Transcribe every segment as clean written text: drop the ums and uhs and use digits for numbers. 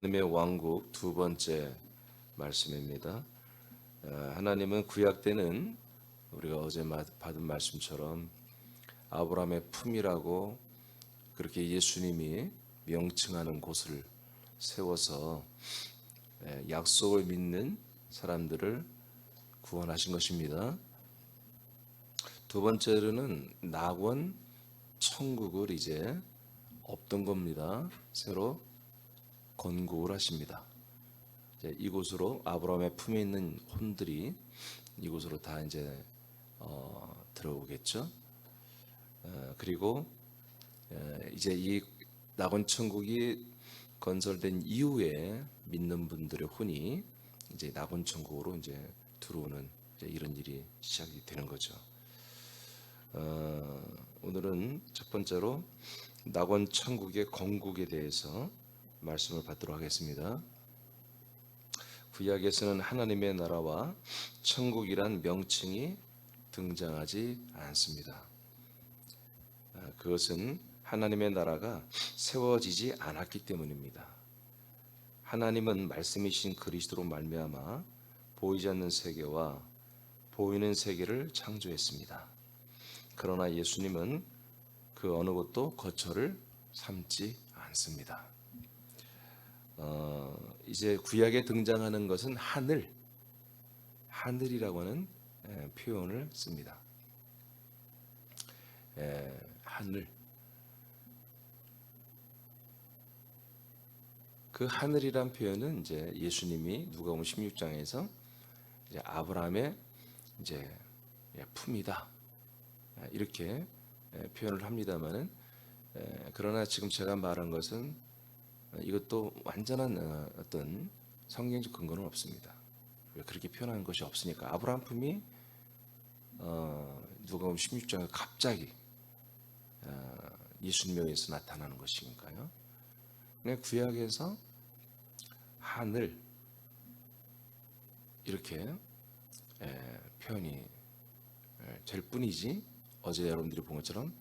하나님의 왕국 두 번째 말씀입니다. 하나님은 구약 때는 우리가 어제 받은 말씀처럼 아브라함의 품이라고 그렇게 예수님이 명칭하는 곳을 세워서 약속을 믿는 사람들을 구원하신 것입니다. 두 번째로는 낙원 천국을 이제 없던 겁니다. 새로 건국을 하십니다. 이곳으로 아브라함의 품에 있는 혼들이 이곳으로 다 이제 들어오겠죠. 그리고 이제 이 낙원 천국이 건설된 이후에 믿는 분들의 혼이 이제 낙원 천국으로 이제 들어오는 이제 이런 일이 시작이 되는 거죠. 오늘은 첫 번째로 낙원 천국의 건국에 대해서 말씀을 받도록 하겠습니다. 구약에서는 하나님의 나라와 천국이란 명칭이 등장하지 않습니다. 그것은 하나님의 나라가 세워지지 않았기 때문입니다. 하나님은 말씀이신 그리스도로 말미암아 보이지 않는 세계와 보이는 세계를 창조했습니다. 그러나 예수님은 그 어느 것도 거처를 삼지 않습니다. 이제 구약에 등장하는 것은 하늘이라고 하는 표현을 씁니다. 하늘. 그 하늘이란 표현은 이제 예수님이 누가복음 16장에서 이제 아브라함의 이제 품이다 이렇게 표현을 합니다만은 그러나 지금 제가 말한 것은 이것도 완전한 어떤 성경적 근거는 없습니다. 그렇게 표현한 것이 없으니까 아브라함 품이 누가복음 16장에 갑자기 예수님에서 나타나는 것이니까요. 구약에서 하늘 이렇게 표현이 될 뿐이지 어제 여러분들이 본 것처럼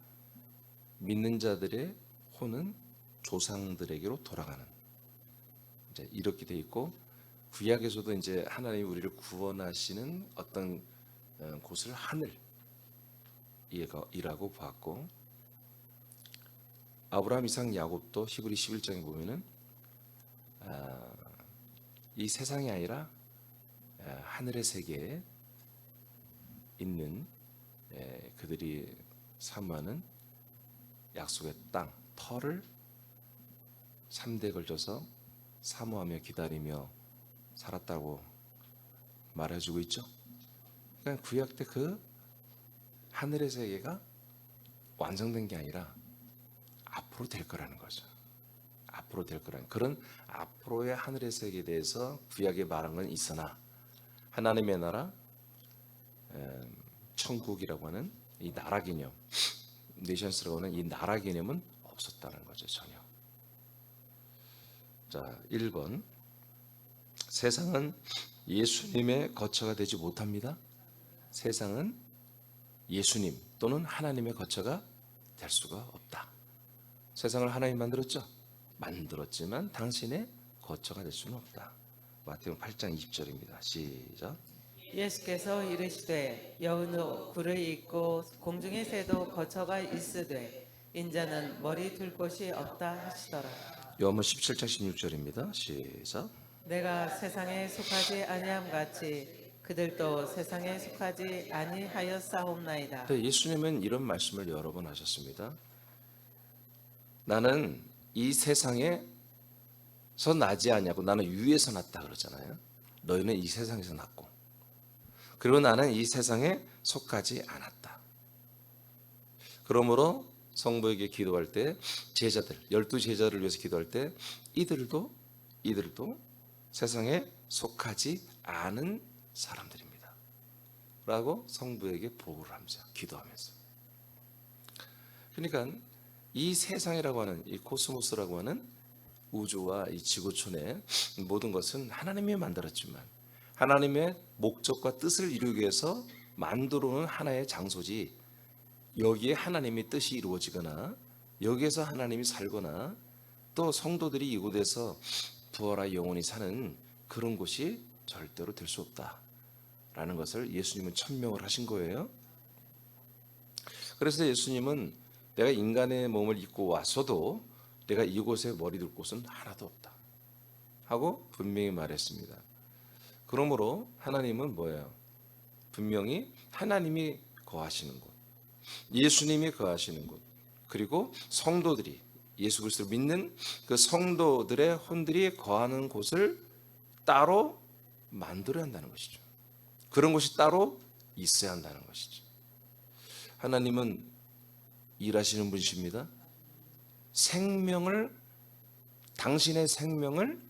믿는 자들의 혼은 조상들에게로 돌아가는 이제 이렇게 돼 있고 구약에서도 이제 하나님이 우리를 구원하시는 어떤 곳을 하늘이라고 봤고 아브라함, 이삭, 야곱도 히브리 11장에 보면은 이 세상이 아니라 하늘의 세계에 있는 그들이 사모하는 약속의 땅, 터를 3대에 걸쳐서 사모하며 기다리며 살았다고 말해주고 있죠. 그러니까 구약 때 그 하늘의 세계가 완성된 게 아니라 앞으로 될 거라는 거죠. 앞으로 될 거라는 그런 앞으로의 하늘의 세계에 대해서 구약에 말한 건 있으나 하나님의 나라, 천국이라고 하는 이 나라 개념, 네이션스라고 하는 이 나라 개념은 없었다는 거죠. 전혀. 자, 1번 세상은 예수님의 거처가 되지 못합니다. 세상은 예수님 또는 하나님의 거처가 될 수가 없다. 세상을 하나님 만들었죠? 만들었지만 당신의 거처가 될 수는 없다. 마태복음 8장 20절입니다. 시작. 예수께서 이르시되 여호는 굴을 잇고 공중의 새도 거처가 있으되 인자는 머리 둘 곳이 없다 하시더라. 요한복음 17장 16절입니다. 시작. 내가 세상에 속하지 아니함 같이 그들도 세상에 속하지 아니하였사옵나이다. 네, 예수님은 이런 말씀을 여러 번 하셨습니다. 나는 이 세상에서 나지 아니하고 나는 위에서 났다 그러잖아요. 너희는 이 세상에서 났고 그리고 나는 이 세상에 속하지 않았다. 그러므로 성부에게 기도할 때 제자들 12제자를 위해서 기도할 때 이들도 세상에 속하지 않은 사람들입니다. 라고 성부에게 보고를 하면서 기도하면서 그러니까 이 세상이라고 하는 이 코스모스라고 하는 우주와 이 지구촌의 모든 것은 하나님이 만들었지만 하나님의 목적과 뜻을 이루기 위해서 만들어 놓은 하나의 장소지 여기에 하나님의 뜻이 이루어지거나 여기에서 하나님이 살거나 또 성도들이 이곳에서 부활하여 영원히 사는 그런 곳이 절대로 될 수 없다라는 것을 예수님은 천명을 하신 거예요. 그래서 예수님은 내가 인간의 몸을 입고 왔어도 내가 이곳에 머리 둘 곳은 하나도 없다 하고 분명히 말했습니다. 그러므로 하나님은 뭐예요? 분명히 하나님이 거하시는 곳, 예수님이 거하시는 곳, 그리고 성도들이 예수 그리스도를 믿는 그 성도들의 혼들이 거하는 곳을 따로 만들어야 한다는 것이죠. 그런 곳이 따로 있어야 한다는 것이죠. 하나님은 일하시는 분이십니다. 당신의 생명을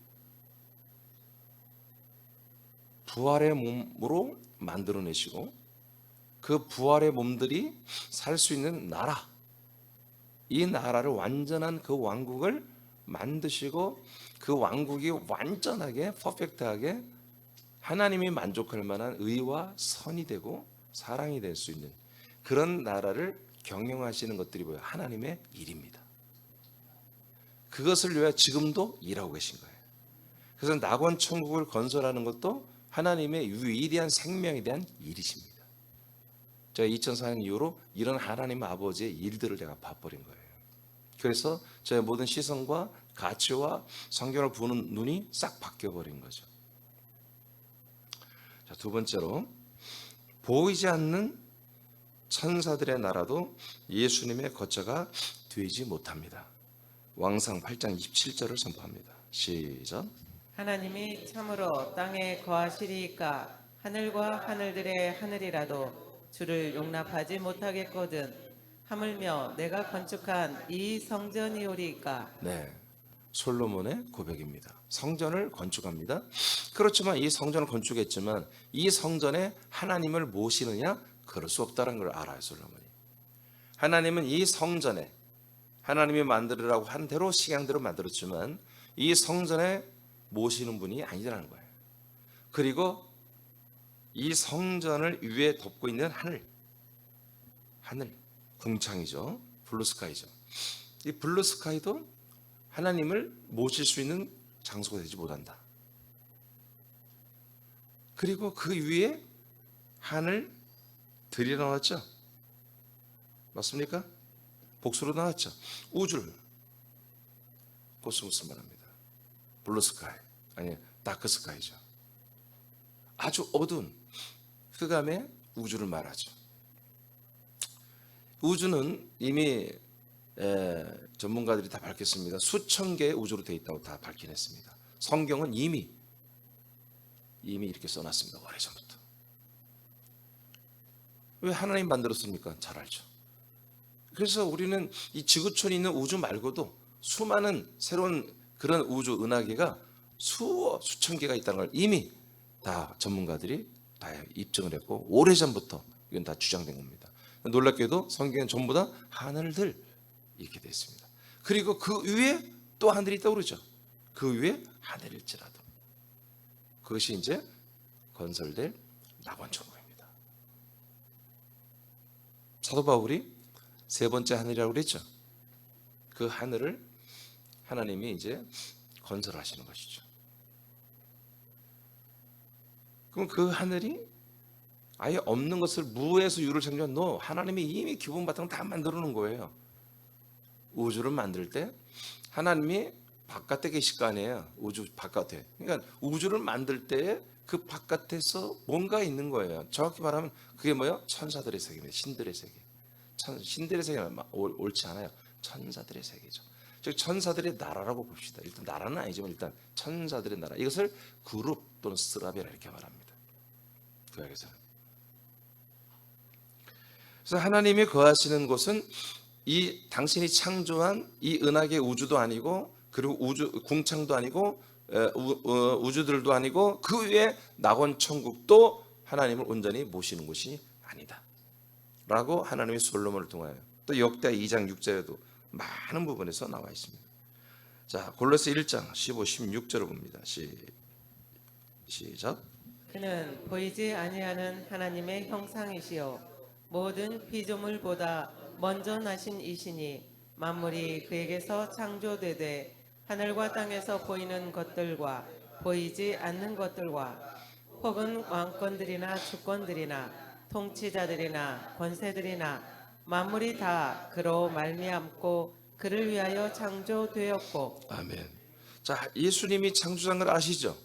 부활의 몸으로 만들어내시고 그 부활의 몸들이 살 수 있는 나라, 이 나라를 완전한 그 왕국을 만드시고 그 왕국이 완전하게 퍼펙트하게 하나님이 만족할 만한 의와 선이 되고 사랑이 될 수 있는 그런 나라를 경영하시는 것들이 뭐예요? 하나님의 일입니다. 그것을 위해 지금도 일하고 계신 거예요. 그래서 낙원 천국을 건설하는 것도 하나님의 위대한 생명에 대한 일이십니다. 제가 2004년 이후로 이런 하나님 아버지의 일들을 내가 봐버린 거예요. 그래서 저의 모든 시선과 가치와 성경을 보는 눈이 싹 바뀌어버린 거죠. 자, 두 번째로 보이지 않는 천사들의 나라도 예수님의 거처가 되지 못합니다. 왕상 8장 27절을 선포합니다. 시작. 하나님이 참으로 땅에 거하시리이까 하늘과 하늘들의 하늘이라도 주를 용납하지 못하겠거든 하물며 내가 건축한 이 성전이오리이까. 네, 솔로몬의 고백입니다. 성전을 건축합니다. 그렇지만 이 성전을 건축했지만 이 성전에 하나님을 모시느냐? 그럴 수 없다는 걸 알아요, 솔로몬이. 하나님은 이 성전에 하나님이 만들으라고 한 대로 식양대로 만들었지만 이 성전에 모시는 분이 아니라는 거예요. 그리고 이 성전을 위에 덮고 있는 하늘, 궁창이죠. 블루스카이죠. 이 블루스카이도 하나님을 모실 수 있는 장소가 되지 못한다. 그리고 그 위에 하늘 들이 나왔죠. 맞습니까? 복수로 나왔죠. 우주를 코스모스 말합니다. 블루스카이 아니 다크스카이죠. 아주 어두운 흑암의 우주를 말하죠. 우주는 이미 전문가들이 다 밝혔습니다. 수천 개의 우주로 되어 있다고 다 밝긴 했습니다. 성경은 이미 이렇게 써놨습니다. 오래전부터. 왜 하나님 만들었습니까? 잘 알죠. 그래서 우리는 이 지구촌에 있는 우주 말고도 수많은 새로운 그런 우주 은하계가 수천 개가 있다는 걸 이미 다 전문가들이 다 입증을 했고 오래전부터 이건 다 주장된 겁니다. 놀랍게도 성경은 전부 다 하늘들 이렇게 되어 있습니다. 그리고 그 위에 또 하늘이 있다고 그러죠. 그 위에 하늘일지라도 그것이 이제 건설될 낙원천국입니다. 사도 바울이 세 번째 하늘이라고 그랬죠. 그 하늘을 하나님이 이제 건설하시는 것이죠. 그럼 그 하늘이 아예 없는 것을 무에서 유를 창조한 하나님이 이미 기본 바탕 다 만들어 놓은 거예요. 우주를 만들 때 하나님이 바깥에 계실 거 아니에요. 우주 바깥에. 그러니까 우주를 만들 때 그 바깥에서 뭔가 있는 거예요. 정확히 말하면 그게 뭐예요? 천사들의 세계입니다. 신들의 세계. 신들의 세계는 옳지 않아요. 천사들의 세계죠. 즉 천사들의 나라라고 봅시다. 일단 나라는 아니지만 일단 천사들의 나라. 이것을 그룹 또는 스라비라 이렇게 말합니다. 구약에서는. 그래서 하나님이 거하시는 곳은 이 당신이 창조한 이 은하계 우주도 아니고 그리고 우주 궁창도 아니고 우주들도 아니고 그 위에 낙원 천국도 하나님을 온전히 모시는 곳이 아니다. 라고 하나님이 솔로몬을 통하여 또 역대 2장 6절에도 많은 부분에서 나와 있습니다. 자, 골로새 1장 15, 16절을 봅니다. 시작. 그는 보이지 아니하는 하나님의 형상이시요 모든 피조물보다 먼저 나신 이시니 만물이 그에게서 창조되되 하늘과 땅에서 보이는 것들과 보이지 않는 것들과 혹은 왕권들이나 주권들이나 통치자들이나 권세들이나 만물이 다 그로 말미암고 그를 위하여 창조되었고. 아멘. 자, 예수님이 창조한 걸 아시죠?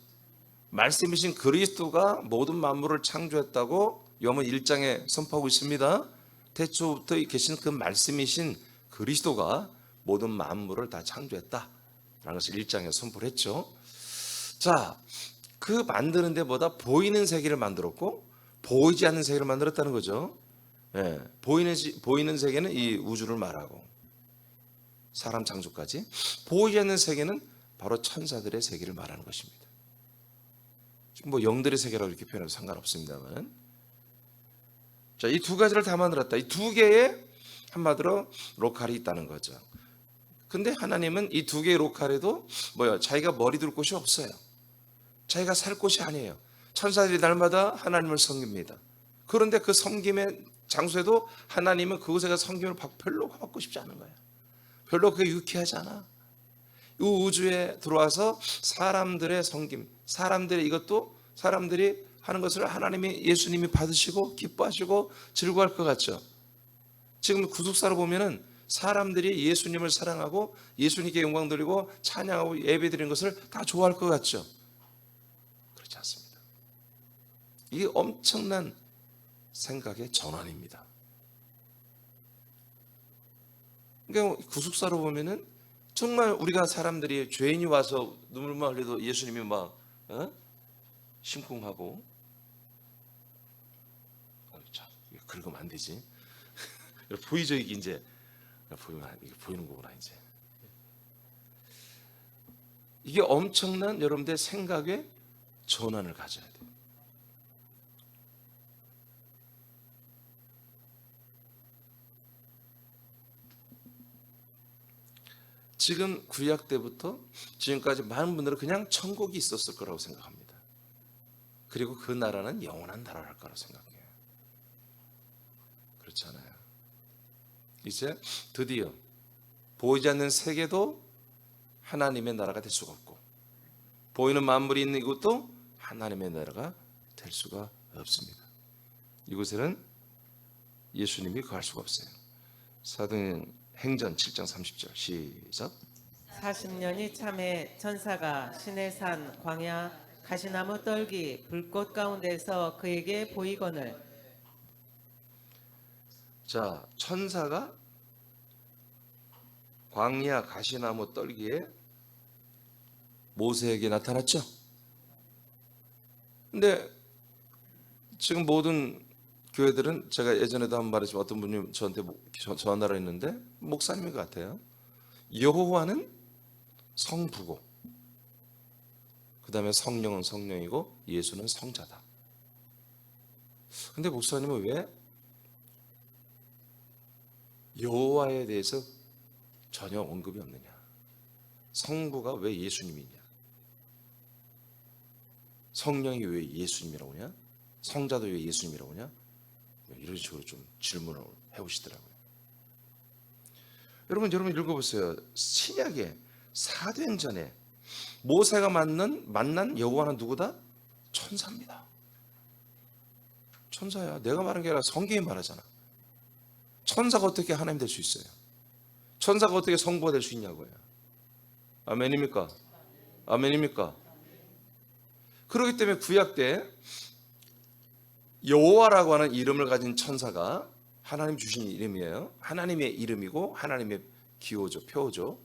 말씀이신 그리스도가 모든 만물을 창조했다고 요한복음 1장에 선포하고 있습니다. 태초부터 계신 그 말씀이신 그리스도가 모든 만물을 다 창조했다라는 것을 1장에 선포를 했죠. 자, 그 만드는 데보다 보이는 세계를 만들었고 보이지 않는 세계를 만들었다는 거죠. 예, 보이는 세계는 이 우주를 말하고 사람 창조까지, 보이지 않는 세계는 바로 천사들의 세계를 말하는 것입니다. 지금 뭐 영들의 세계라고 이렇게 표현해도 상관없습니다만, 자, 이 두 가지를 다 만들었다. 이 두 개의 한마디로 로컬이 있다는 거죠. 근데 하나님은 이 두 개의 로컬에도 뭐요? 자기가 머리 둘 곳이 없어요. 자기가 살 곳이 아니에요. 천사들이 날마다 하나님을 섬깁니다. 그런데 그 섬김의 장소에도 하나님은 그곳에 가서 섬김을 별로 받고 싶지 않은 거예요. 별로 그게 유쾌하지 않아. 이 우주에 들어와서 사람들의 섬김, 사람들의 이것도 사람들이 하는 것을 하나님이, 예수님이 받으시고 기뻐하시고 즐거워할 것 같죠. 지금 구속사로 보면은 사람들이 예수님을 사랑하고 예수님께 영광 돌리고 찬양하고 예배 드리는 것을 다 좋아할 것 같죠. 그렇지 않습니다. 이게 엄청난 생각의 전환입니다. 그러니까 구속사로 보면은 정말 우리가 사람들이 죄인이 와서 눈물만 흘려도 예수님이 막 심쿵하고, 참 긁으면 안 되지. 보이죠, 이게 이제 보이면 이게 보이는 거구나 이제. 이게 엄청난 여러분들의 생각의 전환을 가져야 돼요. 지금 구약 때부터 지금까지 많은 분들은 그냥 천국이 있었을 거라고 생각합니다. 그리고 그 나라는 영원한 나라랄 거라고 생각해요. 그렇지 않아요. 이제 드디어 보이지 않는 세계도 하나님의 나라가 될 수가 없고, 보이는 만물이 있는 이곳도 하나님의 나라가 될 수가 없습니다. 이곳에는 예수님이 거할 수가 없어요. 사도행전 7장 30절 시작. 40년이 참에 천사가 시내산 광야 가시나무 떨기 불꽃 가운데서 그에게 보이거늘. 자, 천사가 광야 가시나무 떨기에 모세에게 나타났죠. 근데 지금 모든 교회들은, 제가 예전에도 한번 말했지만 어떤 분이 저한테 전화를 했는데 목사님인 것 같아요. 여호와는 성부고, 그 다음에 성령은 성령이고 예수는 성자다. 근데 목사님은 왜 여호와에 대해서 전혀 언급이 없느냐? 성부가 왜 예수님이냐? 성령이 왜 예수님이라고 하냐? 성자도 왜 예수님이라고 하냐? 이런 식으로 좀 질문을 해오시더라고요. 여러분 읽어보세요. 신약의 사도행전에 모세가 만난 여호와는 누구다? 천사입니다. 천사야. 내가 말한 게 아니라 성경이 말하잖아. 천사가 어떻게 하나님 될 수 있어요? 천사가 어떻게 성부가 될 수 있냐고요. 아멘입니까? 아멘입니까? 그렇기 때문에 구약 때 여호와라고 하는 이름을 가진 천사가 하나님 주신 이름이에요. 하나님의 이름이고 하나님의 기호죠, 표어죠.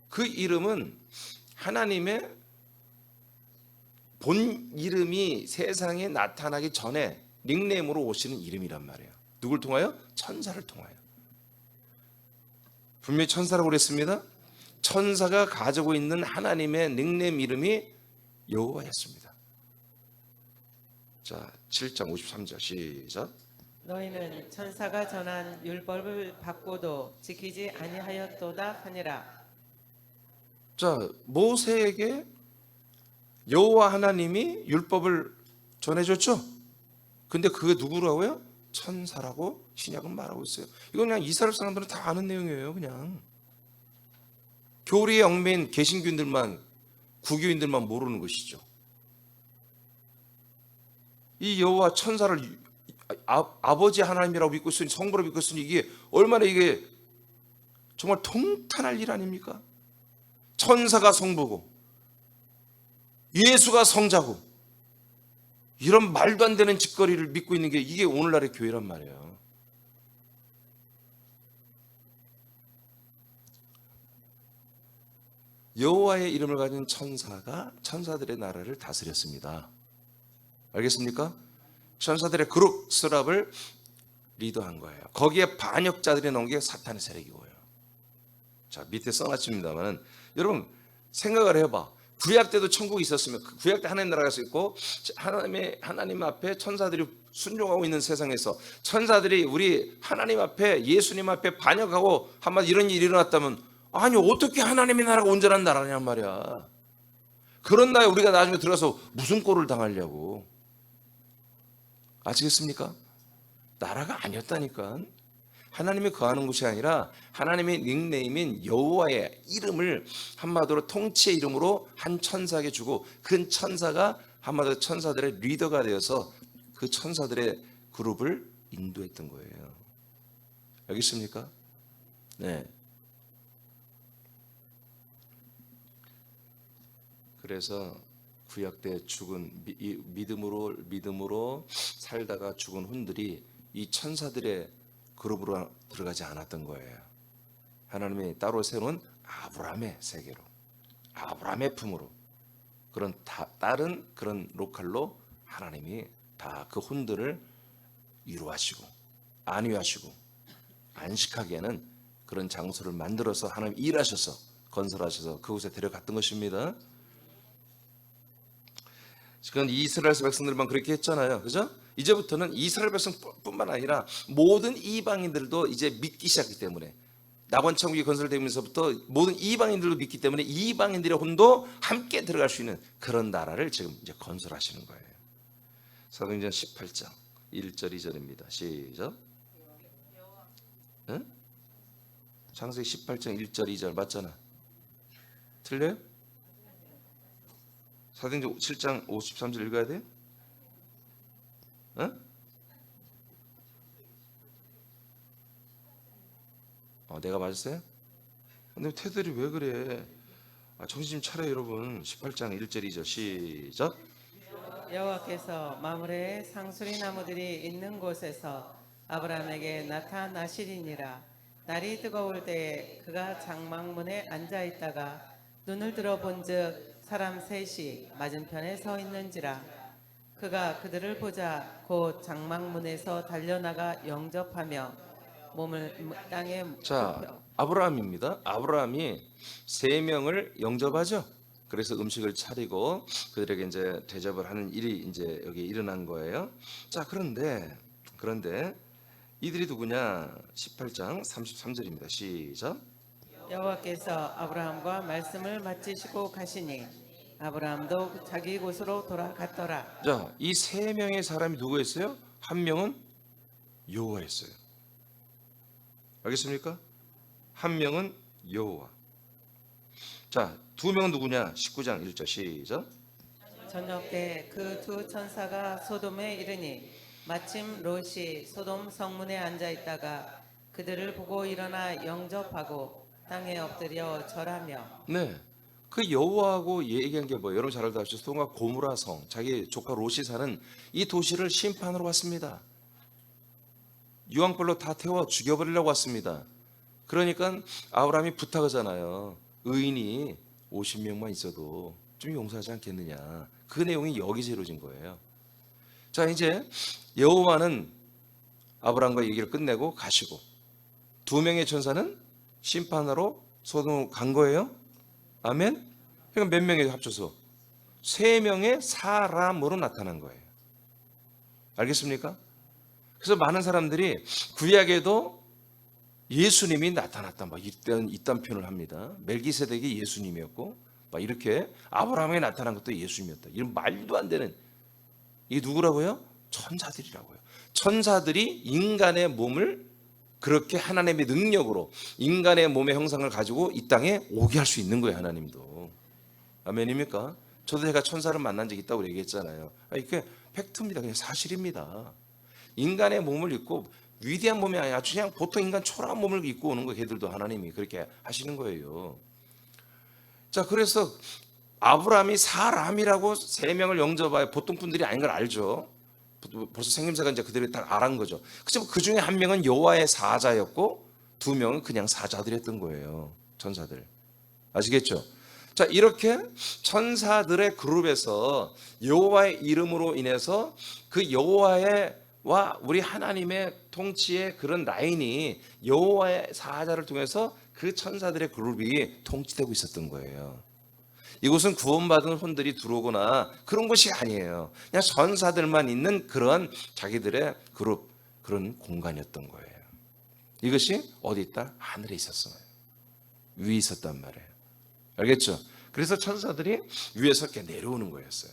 그 이름은 하나님의 본 이름이 세상에 나타나기 전에 닉네임으로 오시는 이름이란 말이에요. 누굴 통하여? 천사를 통하여. 분명히 천사라고 그랬습니다. 천사가 가지고 있는 하나님의 닉네임 이름이 여호와였습니다. 자, 7장 53절 시작. 너희는 천사가 전한 율법을 받고도 지키지 아니하였도다 하니라. 자, 모세에게 여호와 하나님이 율법을 전해줬죠. 근데 그게 누구라고요? 천사라고 신약은 말하고 있어요. 이건 그냥 이스라엘 사람들은 다 아는 내용이에요. 그냥 교리에 얽매인 개신교인들만, 구교인들만 모르는 것이죠. 이 여호와 천사를 아버지 하나님이라고 믿고 있으니, 성부로 믿고 있으니, 이게 얼마나 이게 정말 통탄할 일 아닙니까? 천사가 성부고 예수가 성자고, 이런 말도 안 되는 짓거리를 믿고 있는 게 이게 오늘날의 교회란 말이에요. 여호와의 이름을 가진 천사가 천사들의 나라를 다스렸습니다. 알겠습니까? 천사들의 그룹 스랍을 리더한 거예요. 거기에 반역자들이 넣은 게 사탄의 세력이고요. 자, 밑에 써놨습니다만, 여러분 생각을 해봐. 구약 때도 천국이 있었으면, 그 구약 때 하나님 나라가 있고, 하나님 앞에 천사들이 순종하고 있는 세상에서 천사들이 우리 하나님 앞에, 예수님 앞에 반역하고 한마디 이런 일이 일어났다면, 아니 어떻게 하나님의 나라가 온전한 나라냔 말이야. 그런 나라에 우리가 나중에 들어가서 무슨 꼴을 당하려고. 아시겠습니까? 나라가 아니었다니까. 하나님이 거하는 곳이 아니라 하나님의 닉네임인 여호와의 이름을 한마디로 통치의 이름으로 한 천사에게 주고, 그 천사가 한마디로 천사들의 리더가 되어서 그 천사들의 그룹을 인도했던 거예요. 알겠습니까? 네. 그래서 구약 때 죽은 믿음으로 살다가 죽은 혼들이 이 천사들의 그룹으로 들어가지 않았던 거예요. 하나님이 따로 세운 아브라함의 세계로, 아브라함의 품으로, 그런 다른 그런 로컬로 하나님이 다 그 혼들을 위로하시고 안위하시고 안식하게 하는 그런 장소를 만들어서 하나님 일하셔서 건설하셔서 그곳에 데려갔던 것입니다. 지금 이스라엘 백성들만 그렇게 했잖아요. 그죠? 이제부터는 이스라엘 백성뿐만 아니라 모든 이방인들도 이제 믿기 시작했기 때문에, 낙원천국이 건설되면서부터 모든 이방인들도 믿기 때문에 이방인들의 혼도 함께 들어갈 수 있는 그런 나라를 지금 이제 건설하시는 거예요. 사도행전 18장 1절 2절입니다. 시작. 응? 창세기 18장 1절 2절 맞잖아. 틀려요? 사도행전 7장 53절 읽어야 돼? 내가 맞았어요? 근데 태들이 왜 그래? 정신 좀 차려요 여러분. 18장 1절 2절 시작. 여호와께서 마므레 상수리 나무들이 있는 곳에서 아브라함에게 나타나시리니라. 날이 뜨거울 때에 그가 장막문에 앉아 있다가 눈을 들어 본즉 사람 셋이 맞은편에 서 있는지라. 그가 그들을 보자 곧 장막문에서 달려나가 영접하며 몸을 땅에 자, 아브라함입니다. 아브라함이 세 명을 영접하죠. 그래서 음식을 차리고 그들에게 이제 대접을 하는 일이 이제 여기 일어난 거예요. 자, 그런데 이들이 누구냐? 18장 33절입니다. 시작. 여호와께서 아브라함과 말씀을 마치시고 가시니 아브라함도 자기 곳으로 돌아갔더라. 자, 이 세 명의 사람이 누구였어요? 한 명은 여호와였어요. 알겠습니까? 한 명은 여호와. 자, 두 명은 누구냐? 19장 1절 시작. 저녁 때 그 두 천사가 소돔에 이르니 마침 롯이 소돔 성문에 앉아 있다가 그들을 보고 일어나 영접하고 땅에 엎드려 절하며. 네, 그 여호와하고 얘기한 게 뭐예요? 여러분 잘 알다시피 소돔과 고무라 성, 자기 조카 롯이 사는 이 도시를 심판으로 왔습니다. 유황불로 다 태워 죽여버리려고 왔습니다. 그러니까 아브라함이 부탁하잖아요. 의인이 50명만 있어도 좀 용서하지 않겠느냐. 그 내용이 여기서 이루어진 거예요. 자, 이제 여호와는 아브라함과 얘기를 끝내고 가시고 두 명의 천사는 심판하러 소돔 간 거예요. 아멘. 그러니까 몇 명이 합쳐서 세 명의 사람으로 나타난 거예요. 알겠습니까? 그래서 많은 사람들이 구약에도 예수님이 나타났다 막 이딴 표현을 합니다. 멜기세덱이 예수님이었고 막 이렇게 아브라함에 나타난 것도 예수님이었다. 이런 말도 안 되는, 이게 누구라고요? 천사들이라고요. 천사들이 인간의 몸을 그렇게 하나님의 능력으로 인간의 몸의 형상을 가지고 이 땅에 오게 할 수 있는 거예요. 하나님도. 아멘입니까? 저도 제가 천사를 만난 적이 있다고 얘기했잖아요. 이게 팩트입니다. 그냥 사실입니다. 인간의 몸을 입고 위대한 몸이 아니라 그냥 보통 인간 초라한 몸을 입고 오는 거 걔들도 하나님이 그렇게 하시는 거예요. 자, 그래서 아브라함이 사람이라고 세 명을 영접하여 보통 분들이 아닌 걸 알죠. 벌써 생김새가 이제 그들이 딱 알은 거죠. 그렇지만 그 중에 한 명은 여호와의 사자였고 두 명은 그냥 사자들이었던 거예요. 천사들. 아시겠죠? 자, 이렇게 천사들의 그룹에서 여호와의 이름으로 인해서 그 여호와와 우리 하나님의 통치의 그런 라인이 여호와의 사자를 통해서 그 천사들의 그룹이 통치되고 있었던 거예요. 이곳은 구원받은 혼들이 들어오거나 그런 곳이 아니에요. 그냥 천사들만 있는 그런 자기들의 그룹, 그런 공간이었던 거예요. 이것이 어디 있다? 하늘에 있었어요. 위에 있었단 말이에요. 알겠죠? 그래서 천사들이 위에서 이렇게 내려오는 거였어요.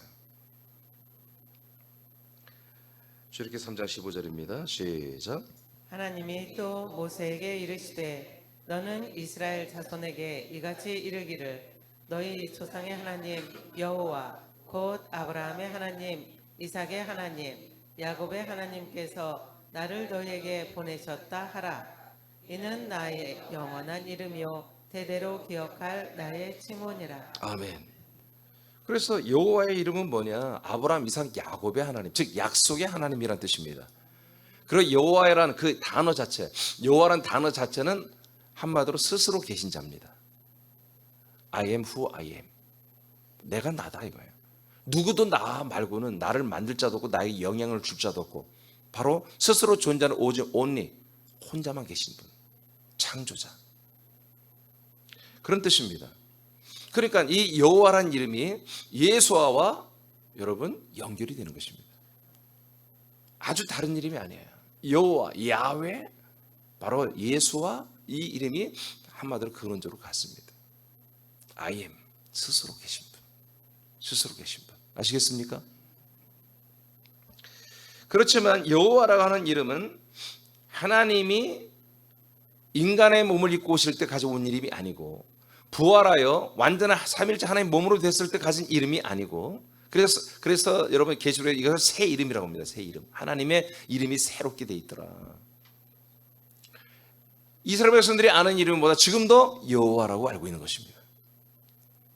출애굽기 3장 15절입니다. 시작. 하나님이 또 모세에게 이르시되 너는 이스라엘 자손에게 이같이 이르기를 너희 조상의 하나님 여호와 곧 아브라함의 하나님 이삭의 하나님 야곱의 하나님께서 나를 너희에게 보내셨다 하라. 이는 나의 영원한 이름이요 대대로 기억할 나의 칭호니라. 아멘. 그래서 여호와의 이름은 뭐냐? 아브라함, 이삭, 야곱의 하나님, 즉 약속의 하나님이란 뜻입니다. 그리고 여호와라는 그 단어 자체, 여호와라는 단어 자체는 한마디로 스스로 계신 자입니다. I am who I am. 내가 나다 이거예요. 누구도 나 말고는 나를 만들 자도 없고 나에게 영향을 줄 자도 없고 바로 스스로 존재하는 오직 only 혼자만 계신 분, 창조자. 그런 뜻입니다. 그러니까 이 여호와라는 이름이 예수와와 여러분 연결이 되는 것입니다. 아주 다른 이름이 아니에요. 여호와, 야훼, 바로 예수와 이 이름이 한마디로 근원적으로 같습니다. I am, 스스로 계신 분, 스스로 계신 분. 아시겠습니까? 그렇지만 여호와라고 하는 이름은 하나님이 인간의 몸을 입고 오실 때 가져온 이름이 아니고 부활하여 완전한 삼일째 하나님 몸으로 됐을 때 가진 이름이 아니고 그래서 여러분 계시록에 이것을 새 이름이라고 합니다. 새 이름. 하나님의 이름이 새롭게 돼 있더라. 이스라엘 백성들이 아는 이름보다 지금도 여호와라고 알고 있는 것입니다.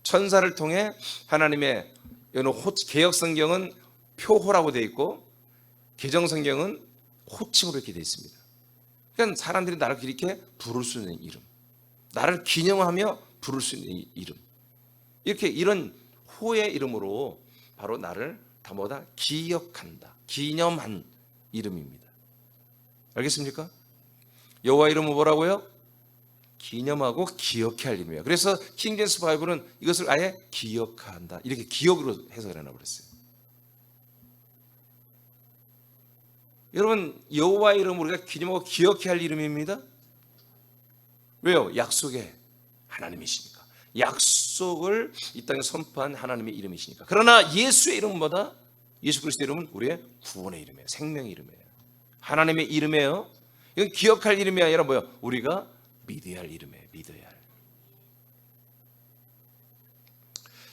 천사를 통해 하나님의 개역 성경은 표호라고 되어 있고 개정 성경은 호칭으로 이렇게 되어 있습니다. 그러니까 사람들이 나를 이렇게 부를 수 있는 이름, 나를 기념하며 부를 수 있는 이름, 이렇게 이런 호의 이름으로 바로 나를 다보다 기억한다, 기념한 이름입니다. 알겠습니까? 여호와 이름은 뭐라고요? 기념하고 기억해야 할 이름이에요. 그래서 킹제임스 바이블은 이것을 아예 기억한다, 이렇게 기억으로 해석을 해놔버렸어요. 여러분, 여호와 이름은 우리가 기념하고 기억해야 할 이름입니다. 왜요? 약속의 하나님이시니까. 약속을 이 땅에 선포한 하나님의 이름이시니까. 그러나 예수의 이름은 뭐다? 예수 그리스도의 이름은 우리의 구원의 이름이에요. 생명의 이름이에요. 하나님의 이름이에요. 이건 기억할 이름이 아니라 뭐예요? 우리가 믿어야 할 이름이에요. 믿어야 할.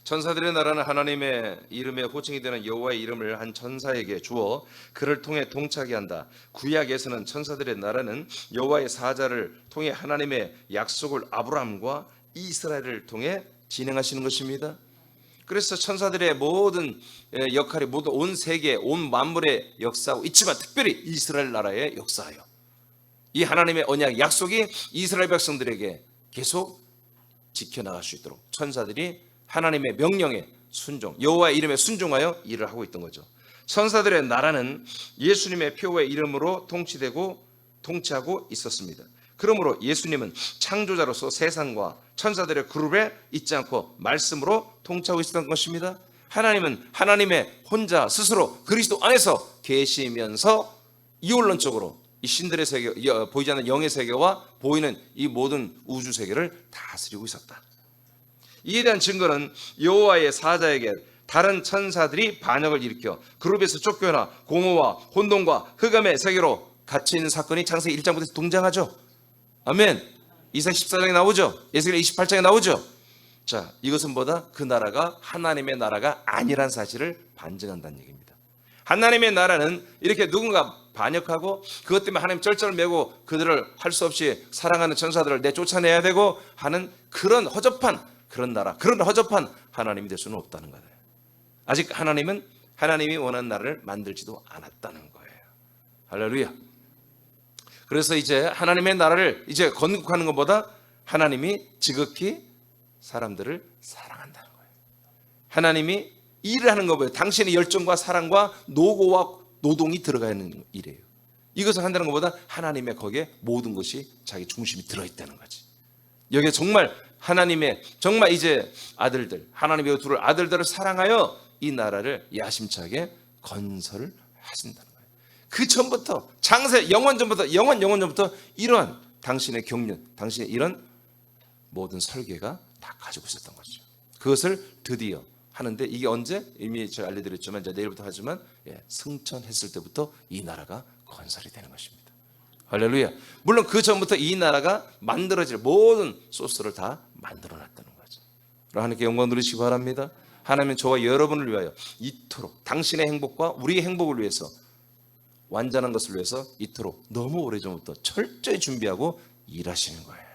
천사들의 나라는 하나님의 이름에 호칭이 되는 여호와의 이름을 한 천사에게 주어 그를 통해 동차게 한다. 구약에서는 천사들의 나라는 여호와의 사자를 통해 하나님의 약속을 아브라함과 이스라엘을 통해 진행하시는 것입니다. 그래서 천사들의 모든 역할이 모두 온 세계, 온 만물의 역사하고 있지만 특별히 이스라엘 나라의 역사예요. 이 하나님의 언약, 약속이 이스라엘 백성들에게 계속 지켜나갈 수 있도록 천사들이 하나님의 명령에 순종, 여호와의 이름에 순종하여 일을 하고 있던 거죠. 천사들의 나라는 예수님의 표의 이름으로 통치하고 있었습니다. 그러므로 예수님은 창조자로서 세상과 천사들의 그룹에 있지 않고 말씀으로 통치하고 있었던 것입니다. 하나님은 하나님의 혼자 스스로 그리스도 안에서 계시면서 이원론적으로 이 신들의 세계, 보이지 않는 영의 세계와 보이는 이 모든 우주 세계를 다스리고 있었다. 이에 대한 증거는 여호와의 사자에게 다른 천사들이 반역을 일으켜 그룹에서 쫓겨나 공허와 혼돈과 흑암의 세계로 갇혀있는 사건이 창세기 1장부터 등장하죠. 아멘. 이사 14장에 나오죠. 에스겔 28장에 나오죠. 자, 이것은 뭐다? 그 나라가 하나님의 나라가 아니란 사실을 반증한다는 얘기입니다. 하나님의 나라는 이렇게 누군가 반역하고 그것 때문에 하나님 쩔쩔 매고 그들을 할 수 없이 사랑하는 천사들을 내쫓아내야 되고 하는 그런 허접한 그런 나라, 그런 허접한 하나님이 될 수는 없다는 거예요. 아직 하나님은 하나님이 원하는 나라를 만들지도 않았다는 거예요. 할렐루야. 그래서 이제 하나님의 나라를 이제 건국하는 것보다 하나님이 지극히 사람들을 사랑한다는 거예요. 하나님이 일을 하는 것보다 당신의 열정과 사랑과 노고와 노동이 들어가 있는 일이에요. 이것을 한다는 것보다 하나님의 거기에 모든 것이 자기 중심이 들어있다는 거지. 여기에 정말 하나님의 정말 이제 아들들, 하나님의 둘 아들들을 사랑하여 이 나라를 야심차게 건설을 하신다는 거예요. 그 전부터 창세 영원 전부터 영원 전부터 이러한 당신의 경륜, 당신의 이런 모든 설계가 다 가지고 있었던 거죠. 그것을 드디어 하는데 이게 언제? 이미 제가 알려드렸지만 이제 내일부터 하지만 승천했을 때부터 이 나라가 건설이 되는 것입니다. 할렐루야. 물론 그 전부터 이 나라가 만들어질 모든 소스를 다 만들어놨다는 거죠. 하나님께 영광 누리시기 바랍니다. 하나님은 저와 여러분을 위하여 이토록 당신의 행복과 우리의 행복을 위해서 완전한 것을 위해서 이토록 너무 오래전부터 철저히 준비하고 일하시는 거예요.